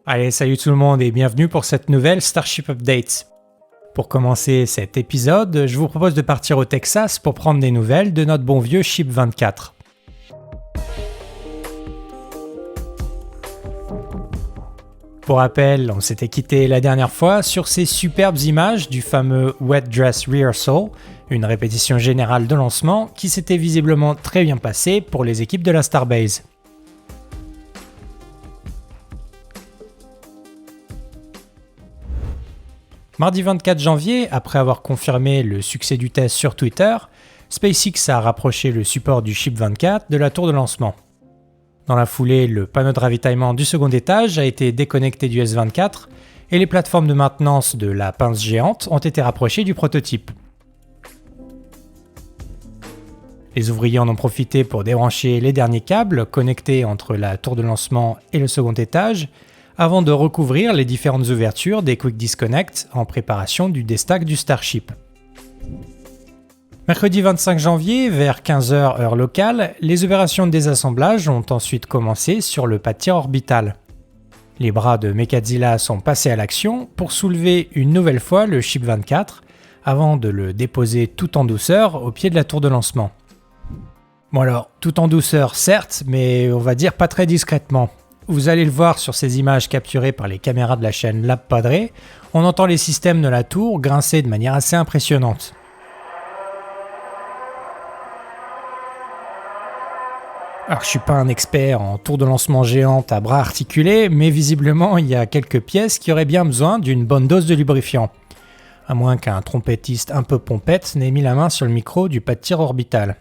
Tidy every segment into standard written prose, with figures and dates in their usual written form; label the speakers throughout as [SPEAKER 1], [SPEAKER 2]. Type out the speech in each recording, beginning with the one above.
[SPEAKER 1] Allez, salut tout le monde et bienvenue pour cette nouvelle Starship Update. Pour commencer cet épisode, je vous propose de partir au Texas pour prendre des nouvelles de notre bon vieux Ship 24. Pour rappel, on s'était quitté la dernière fois sur ces superbes images du fameux Wet Dress Rehearsal, une répétition générale de lancement qui s'était visiblement très bien passée pour les équipes de la Starbase. Mardi 24 janvier, après avoir confirmé le succès du test sur Twitter, SpaceX a rapproché le support du Ship 24 de la tour de lancement. Dans la foulée, le panneau de ravitaillement du second étage a été déconnecté du S24 et les plateformes de maintenance de la pince géante ont été rapprochées du prototype. Les ouvriers en ont profité pour débrancher les derniers câbles connectés entre la tour de lancement et le second étage, avant de recouvrir les différentes ouvertures des Quick Disconnect en préparation du déstack du Starship. Mercredi 25 janvier, vers 15h heure locale, les opérations de désassemblage ont ensuite commencé sur le pas de tir orbital. Les bras de Mechazilla sont passés à l'action pour soulever une nouvelle fois le Ship 24 avant de le déposer tout en douceur au pied de la tour de lancement. Bon alors, tout en douceur certes, mais on va dire pas très discrètement. Vous allez le voir sur ces images capturées par les caméras de la chaîne Lab Padre, on entend les systèmes de la tour grincer de manière assez impressionnante. Alors je suis pas un expert en tour de lancement géante à bras articulés, mais visiblement il y a quelques pièces qui auraient bien besoin d'une bonne dose de lubrifiant. À moins qu'un trompettiste un peu pompette n'ait mis la main sur le micro du pas de tir orbital.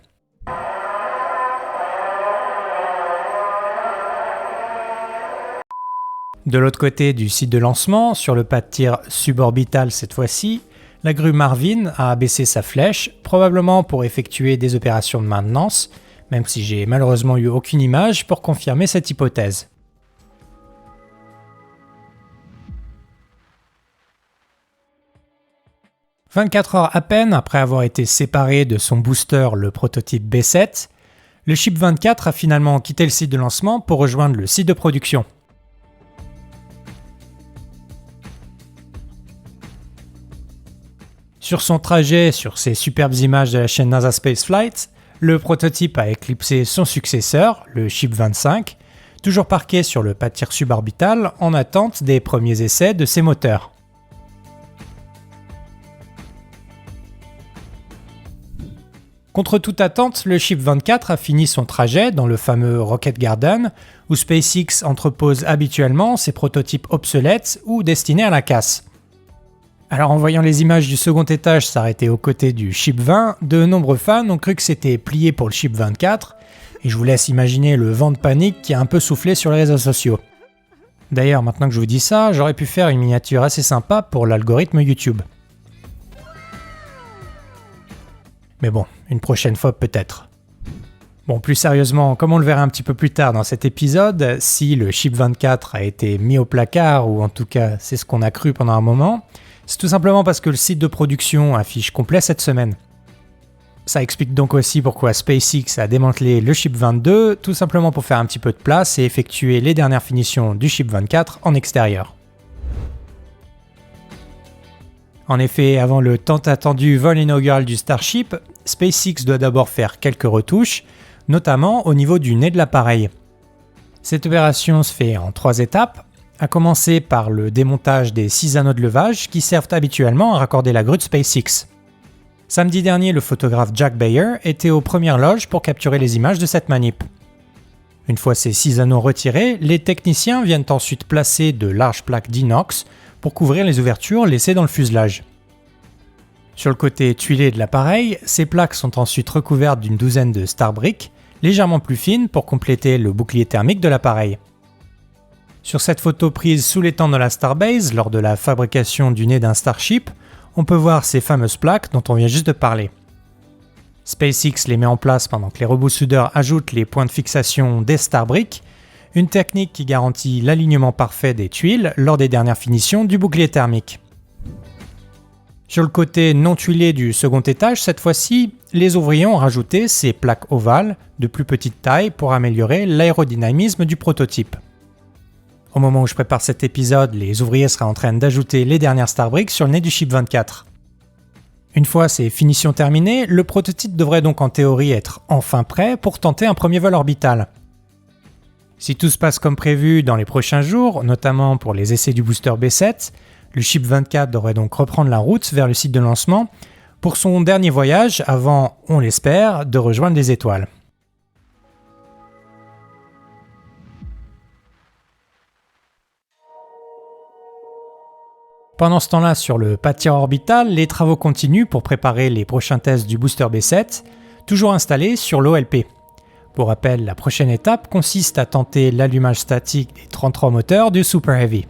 [SPEAKER 1] De l'autre côté du site de lancement, sur le pas de tir suborbital cette fois-ci, la grue Marvin a abaissé sa flèche, probablement pour effectuer des opérations de maintenance, même si j'ai malheureusement eu aucune image pour confirmer cette hypothèse. « 24 heures à peine après avoir été séparé de son booster, le prototype B7, le Ship 24 a finalement quitté le site de lancement pour rejoindre le site de production. Sur son trajet sur ces superbes images de la chaîne NASA Spaceflight, le prototype a éclipsé son successeur, le Ship 25, toujours parqué sur le pas de tir suborbital en attente des premiers essais de ses moteurs. Contre toute attente, le Ship 24 a fini son trajet dans le fameux Rocket Garden, où SpaceX entrepose habituellement ses prototypes obsolètes ou destinés à la casse. Alors en voyant les images du second étage s'arrêter aux côtés du Ship 20, de nombreux fans ont cru que c'était plié pour le Ship 24, et je vous laisse imaginer le vent de panique qui a un peu soufflé sur les réseaux sociaux. D'ailleurs, maintenant que je vous dis ça, j'aurais pu faire une miniature assez sympa pour l'algorithme YouTube. Mais bon, une prochaine fois peut-être. Bon, plus sérieusement, comme on le verra un petit peu plus tard dans cet épisode, si le Ship 24 a été mis au placard, ou en tout cas c'est ce qu'on a cru pendant un moment, c'est tout simplement parce que le site de production affiche complet cette semaine. Ça explique donc aussi pourquoi SpaceX a démantelé le Ship 22, tout simplement pour faire un petit peu de place et effectuer les dernières finitions du Ship 24 en extérieur. En effet, avant le tant attendu vol inaugural du Starship, SpaceX doit d'abord faire quelques retouches, notamment au niveau du nez de l'appareil. Cette opération se fait en 3 étapes, à commencer par le démontage des 6 anneaux de levage qui servent habituellement à raccorder la grue de SpaceX. Samedi dernier, le photographe Jack Bayer était aux premières loges pour capturer les images de cette manip. Une fois ces 6 anneaux retirés, les techniciens viennent ensuite placer de larges plaques d'inox pour couvrir les ouvertures laissées dans le fuselage. Sur le côté tuilé de l'appareil, ces plaques sont ensuite recouvertes d'une douzaine de star bricks, légèrement plus fines pour compléter le bouclier thermique de l'appareil. Sur cette photo prise sous les tentes de la Starbase lors de la fabrication du nez d'un Starship, on peut voir ces fameuses plaques dont on vient juste de parler. SpaceX les met en place pendant que les robots soudeurs ajoutent les points de fixation des star bricks, une technique qui garantit l'alignement parfait des tuiles lors des dernières finitions du bouclier thermique. Sur le côté non tuilé du second étage, cette fois-ci, les ouvriers ont rajouté ces plaques ovales de plus petite taille pour améliorer l'aérodynamisme du prototype. Au moment où je prépare cet épisode, les ouvriers seraient en train d'ajouter les dernières Starbricks sur le nez du Ship 24. Une fois ces finitions terminées, le prototype devrait donc en théorie être enfin prêt pour tenter un premier vol orbital. Si tout se passe comme prévu dans les prochains jours, notamment pour les essais du booster B7, le Ship 24 devrait donc reprendre la route vers le site de lancement pour son dernier voyage avant, on l'espère, de rejoindre les étoiles. Pendant ce temps-là, sur le pas de tir orbital, les travaux continuent pour préparer les prochains tests du booster B7, toujours installé sur l'OLP. Pour rappel, la prochaine étape consiste à tenter l'allumage statique des 33 moteurs du Super Heavy.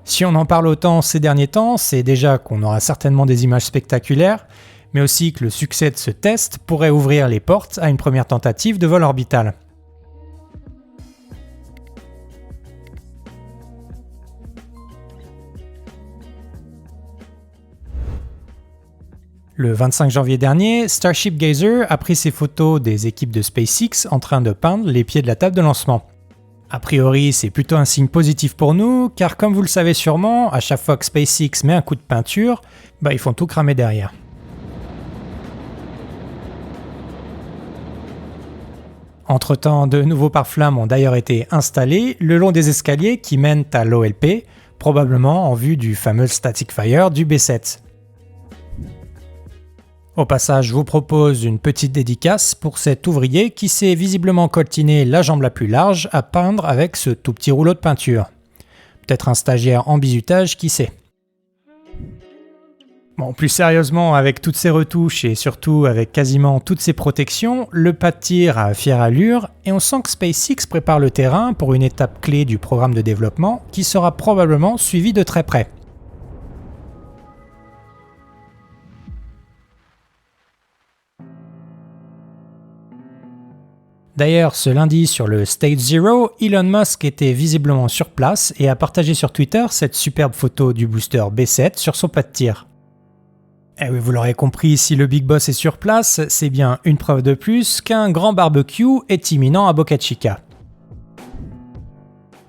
[SPEAKER 1] Si on en parle autant ces derniers temps, c'est déjà qu'on aura certainement des images spectaculaires, mais aussi que le succès de ce test pourrait ouvrir les portes à une première tentative de vol orbital. Le 25 janvier dernier, Starship Gazer a pris ses photos des équipes de SpaceX en train de peindre les pieds de la table de lancement. A priori, c'est plutôt un signe positif pour nous, car comme vous le savez sûrement, à chaque fois que SpaceX met un coup de peinture, ils font tout cramer derrière. Entre-temps, de nouveaux pare-flammes ont d'ailleurs été installés le long des escaliers qui mènent à l'OLP, probablement en vue du fameux Static Fire du B7. Au passage, je vous propose une petite dédicace pour cet ouvrier qui s'est visiblement coltiné la jambe la plus large à peindre avec ce tout petit rouleau de peinture. Peut-être un stagiaire en bizutage, qui sait. Bon, plus sérieusement, avec toutes ces retouches et surtout avec quasiment toutes ces protections, le pas de tir a fière allure et on sent que SpaceX prépare le terrain pour une étape clé du programme de développement qui sera probablement suivie de très près. D'ailleurs, ce lundi sur le Stage Zero, Elon Musk était visiblement sur place et a partagé sur Twitter cette superbe photo du booster B7 sur son pas de tir. Eh oui, vous l'aurez compris, si le Big Boss est sur place, c'est bien une preuve de plus qu'un grand barbecue est imminent à Boca Chica.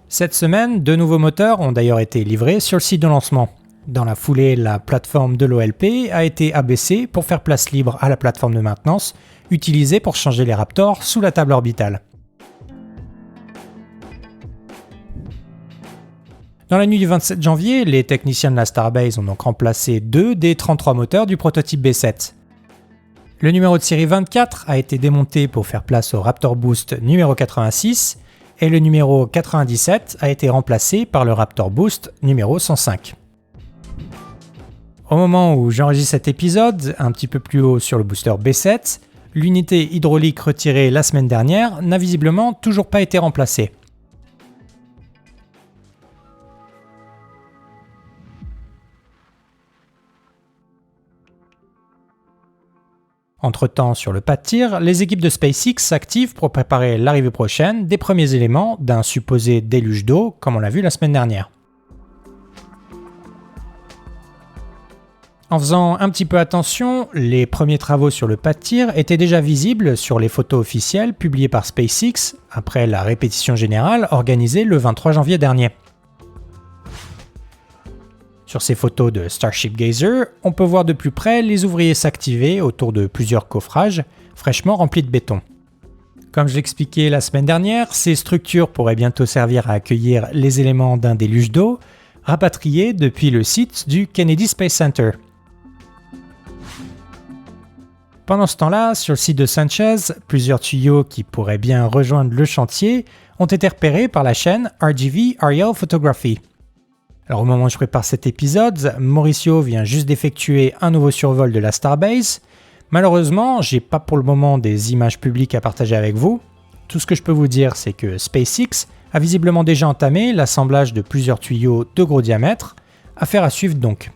[SPEAKER 1] Cette semaine, de nouveaux moteurs ont d'ailleurs été livrés sur le site de lancement. Dans la foulée, la plateforme de l'OLP a été abaissée pour faire place libre à la plateforme de maintenance utilisée pour changer les Raptors sous la table orbitale. Dans la nuit du 27 janvier, les techniciens de la Starbase ont donc remplacé 2 des 33 moteurs du prototype B7. Le numéro de série 24 a été démonté pour faire place au Raptor Boost numéro 86 et le numéro 97 a été remplacé par le Raptor Boost numéro 105. Au moment où j'enregistre cet épisode, un petit peu plus haut sur le booster B7, l'unité hydraulique retirée la semaine dernière n'a visiblement toujours pas été remplacée. Entre-temps, sur le pas de tir, les équipes de SpaceX s'activent pour préparer l'arrivée prochaine des premiers éléments d'un supposé déluge d'eau, comme on l'a vu la semaine dernière. En faisant un petit peu attention, les premiers travaux sur le pas de tir étaient déjà visibles sur les photos officielles publiées par SpaceX après la répétition générale organisée le 23 janvier dernier. Sur ces photos de Starship Gazer, on peut voir de plus près les ouvriers s'activer autour de plusieurs coffrages fraîchement remplis de béton. Comme je l'expliquais la semaine dernière, ces structures pourraient bientôt servir à accueillir les éléments d'un déluge d'eau rapatriés depuis le site du Kennedy Space Center. Pendant ce temps-là, sur le site de Sanchez, plusieurs tuyaux qui pourraient bien rejoindre le chantier ont été repérés par la chaîne RGV Ariel Photography. Alors au moment où je prépare cet épisode, Mauricio vient juste d'effectuer un nouveau survol de la Starbase. Malheureusement, j'ai pas pour le moment des images publiques à partager avec vous. Tout ce que je peux vous dire, c'est que SpaceX a visiblement déjà entamé l'assemblage de plusieurs tuyaux de gros diamètre. Affaire à suivre donc.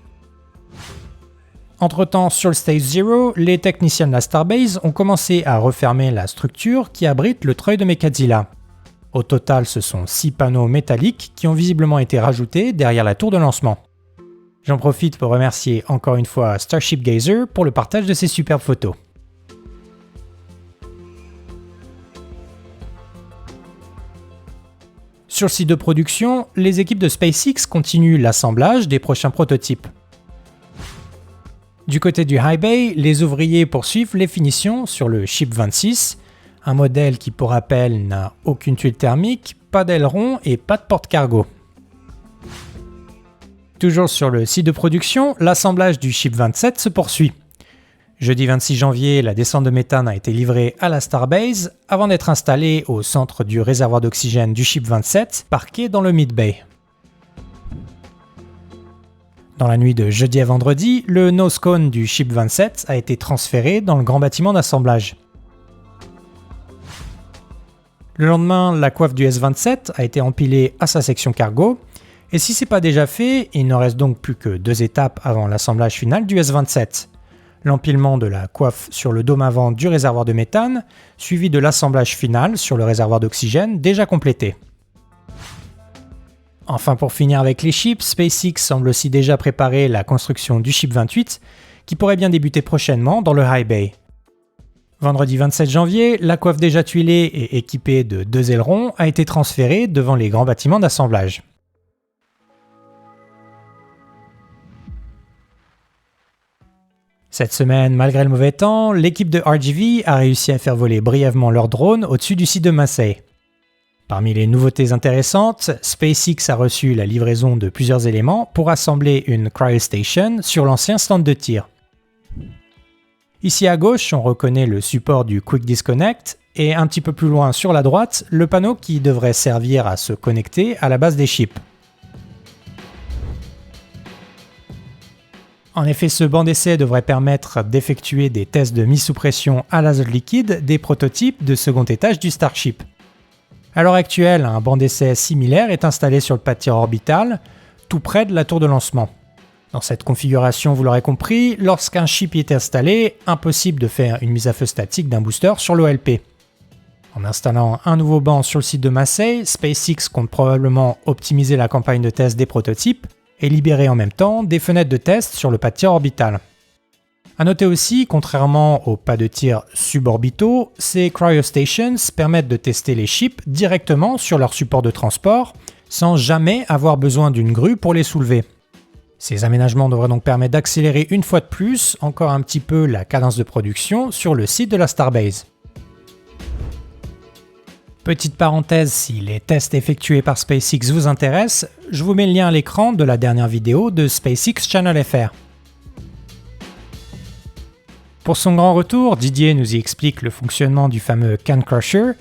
[SPEAKER 1] Entre-temps, sur le Stage Zero, les techniciens de la Starbase ont commencé à refermer la structure qui abrite le treuil de Mechazilla. Au total, ce sont 6 panneaux métalliques qui ont visiblement été rajoutés derrière la tour de lancement. J'en profite pour remercier encore une fois Starship Gazer pour le partage de ces superbes photos. Sur le site de production, les équipes de SpaceX continuent l'assemblage des prochains prototypes. Du côté du High Bay, les ouvriers poursuivent les finitions sur le Ship 26, un modèle qui, pour rappel, n'a aucune tuile thermique, pas d'aileron et pas de porte-cargo. Toujours sur le site de production, l'assemblage du Ship 27 se poursuit. Jeudi 26 janvier, la descente de méthane a été livrée à la Starbase avant d'être installée au centre du réservoir d'oxygène du Ship 27, parqué dans le Mid-Bay. Dans la nuit de jeudi à vendredi, le nose cone du Ship 27 a été transféré dans le grand bâtiment d'assemblage. Le lendemain, la coiffe du S-27 a été empilée à sa section cargo, et si ce n'est pas déjà fait, il ne reste donc plus que 2 étapes avant l'assemblage final du S-27. L'empilement de la coiffe sur le dôme avant du réservoir de méthane, suivi de l'assemblage final sur le réservoir d'oxygène déjà complété. Enfin, pour finir avec les chips, SpaceX semble aussi déjà préparer la construction du Ship 28, qui pourrait bien débuter prochainement dans le High Bay. Vendredi 27 janvier, la coiffe déjà tuilée et équipée de 2 ailerons a été transférée devant les grands bâtiments d'assemblage. Cette semaine, malgré le mauvais temps, l'équipe de RGV a réussi à faire voler brièvement leur drone au-dessus du site de Massey. Parmi les nouveautés intéressantes, SpaceX a reçu la livraison de plusieurs éléments pour assembler une cryostation sur l'ancien stand de tir. Ici à gauche, on reconnaît le support du Quick Disconnect et un petit peu plus loin sur la droite, le panneau qui devrait servir à se connecter à la base des chips. En effet, ce banc d'essai devrait permettre d'effectuer des tests de mise sous pression à l'azote liquide des prototypes de second étage du Starship. À l'heure actuelle, un banc d'essai similaire est installé sur le pas de tir orbital, tout près de la tour de lancement. Dans cette configuration, vous l'aurez compris, lorsqu'un chip y est installé, impossible de faire une mise à feu statique d'un booster sur l'OLP. En installant un nouveau banc sur le site de Massey, SpaceX compte probablement optimiser la campagne de test des prototypes et libérer en même temps des fenêtres de test sur le pas de tir orbital. A noter aussi, contrairement aux pas de tir suborbitaux, ces cryostations permettent de tester les chips directement sur leur support de transport, sans jamais avoir besoin d'une grue pour les soulever. Ces aménagements devraient donc permettre d'accélérer une fois de plus encore un petit peu la cadence de production sur le site de la Starbase. Petite parenthèse, si les tests effectués par SpaceX vous intéressent, je vous mets le lien à l'écran de la dernière vidéo de SpaceX Channel FR. Pour son grand retour, Didier nous y explique le fonctionnement du fameux Can Crusher,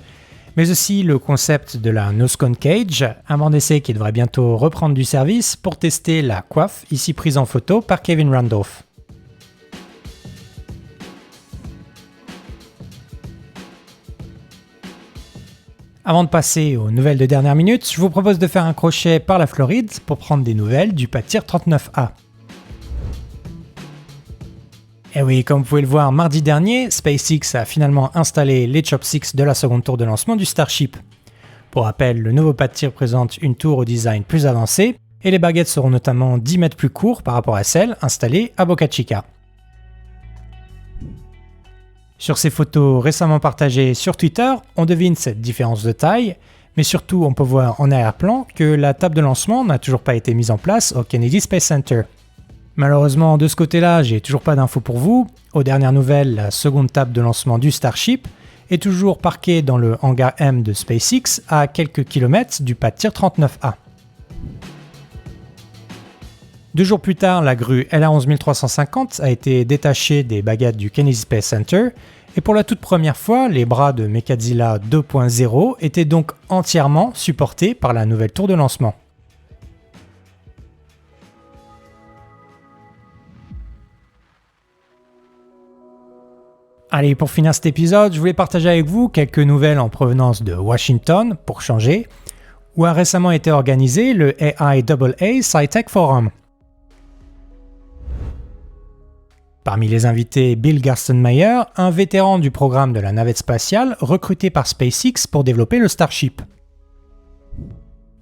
[SPEAKER 1] mais aussi le concept de la Nose Cone Cage, un banc d'essai qui devrait bientôt reprendre du service pour tester la coiffe, ici prise en photo par Kevin Randolph. Avant de passer aux nouvelles de dernière minute, je vous propose de faire un crochet par la Floride pour prendre des nouvelles du pas de tir 39A. Et oui, comme vous pouvez le voir, mardi dernier, SpaceX a finalement installé les chopsticks de la seconde tour de lancement du Starship. Pour rappel, le nouveau pas de tir présente une tour au design plus avancé, et les baguettes seront notamment 10 mètres plus courts par rapport à celles installées à Boca Chica. Sur ces photos récemment partagées sur Twitter, on devine cette différence de taille, mais surtout on peut voir en arrière-plan que la table de lancement n'a toujours pas été mise en place au Kennedy Space Center. Malheureusement, de ce côté-là, j'ai toujours pas d'infos pour vous. Aux dernières nouvelles, la seconde table de lancement du Starship est toujours parquée dans le hangar M de SpaceX à quelques kilomètres du pas de tir 39A. 2 jours plus tard, la grue LA11350 a été détachée des baguettes du Kennedy Space Center et pour la toute première fois, les bras de Mechazilla 2.0 étaient donc entièrement supportés par la nouvelle tour de lancement. Allez, pour finir cet épisode, je voulais partager avec vous quelques nouvelles en provenance de Washington, pour changer, où a récemment été organisé le AIAA SciTech Forum. Parmi les invités, Bill Gerstenmaier, un vétéran du programme de la navette spatiale recruté par SpaceX pour développer le Starship.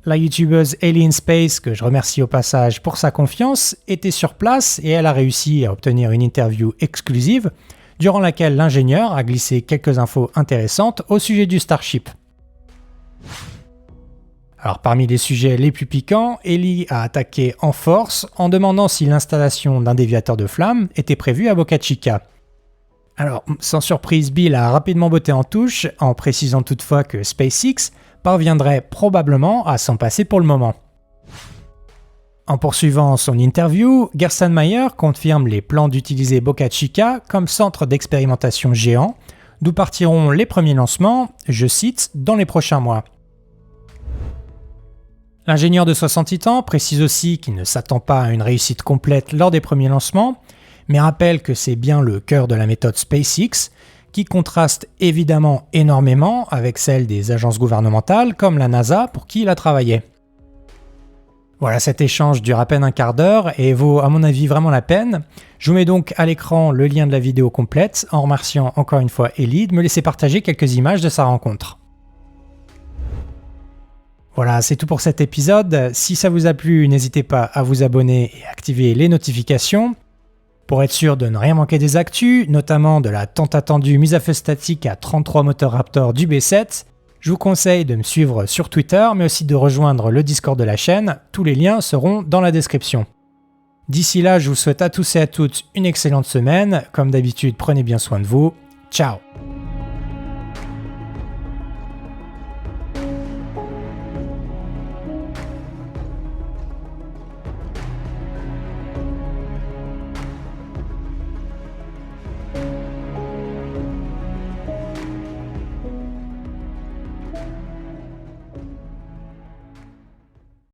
[SPEAKER 1] La youtubeuse Alien Space, que je remercie au passage pour sa confiance, était sur place et elle a réussi à obtenir une interview exclusive durant laquelle l'ingénieur a glissé quelques infos intéressantes au sujet du Starship. Alors parmi les sujets les plus piquants, Ellie a attaqué en force en demandant si l'installation d'un déviateur de flammes était prévue à Boca Chica. Alors, sans surprise, Bill a rapidement botté en touche, en précisant toutefois que SpaceX parviendrait probablement à s'en passer pour le moment. En poursuivant son interview, Gerstenmaier confirme les plans d'utiliser Boca Chica comme centre d'expérimentation géant, d'où partiront les premiers lancements, je cite, dans les prochains mois. L'ingénieur de 68 ans précise aussi qu'il ne s'attend pas à une réussite complète lors des premiers lancements, mais rappelle que c'est bien le cœur de la méthode SpaceX, qui contraste évidemment énormément avec celle des agences gouvernementales comme la NASA pour qui il a travaillé. Voilà, cet échange dure à peine un quart d'heure et vaut à mon avis vraiment la peine. Je vous mets donc à l'écran le lien de la vidéo complète en remerciant encore une fois Ellie de me laisser partager quelques images de sa rencontre. Voilà, c'est tout pour cet épisode. Si ça vous a plu, n'hésitez pas à vous abonner et activer les notifications. Pour être sûr de ne rien manquer des actus, notamment de la tant attendue mise à feu statique à 33 moteurs Raptor du B7, je vous conseille de me suivre sur Twitter, mais aussi de rejoindre le Discord de la chaîne. Tous les liens seront dans la description. D'ici là, je vous souhaite à tous et à toutes une excellente semaine. Comme d'habitude, prenez bien soin de vous. Ciao!